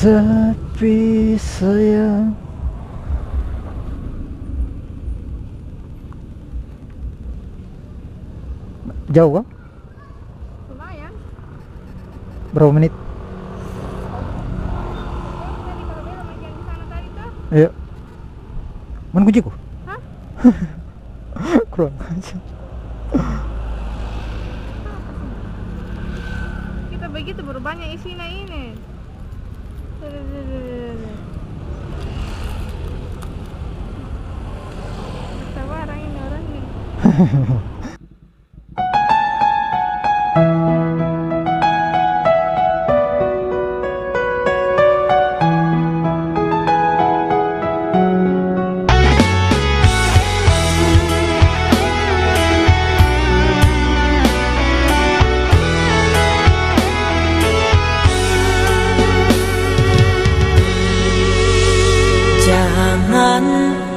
Tapi sayang, jauh kan? Lumayan. Berapa menit? Tadi kalau belok yang di sana tadi tuh. Ayo. Mana kunciku? Hah? Kurang aja. Kita begitu baru banyak isinya ini. Sabar ini orangnya. Jangan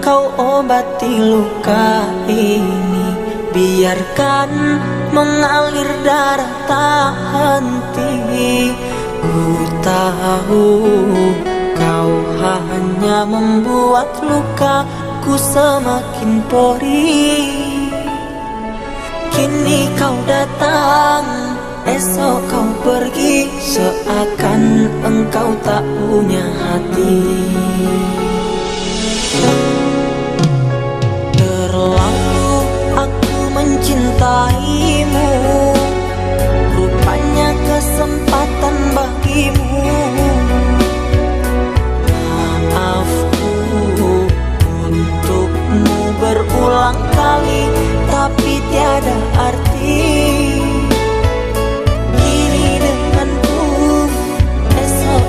kau obati luka ini, biarkan mengalir darah tak henti. Ku tahu kau hanya membuat lukaku semakin perih. Kini kau datang, esok kau pergi, seakan engkau tak punya hati. Terlalu aku mencintaimu, rupanya kesempatan bagimu. Maafku untukmu berulang kali, tapi tiada arti. Kini denganku, esok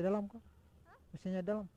dalam kok. Mesinnya dalam.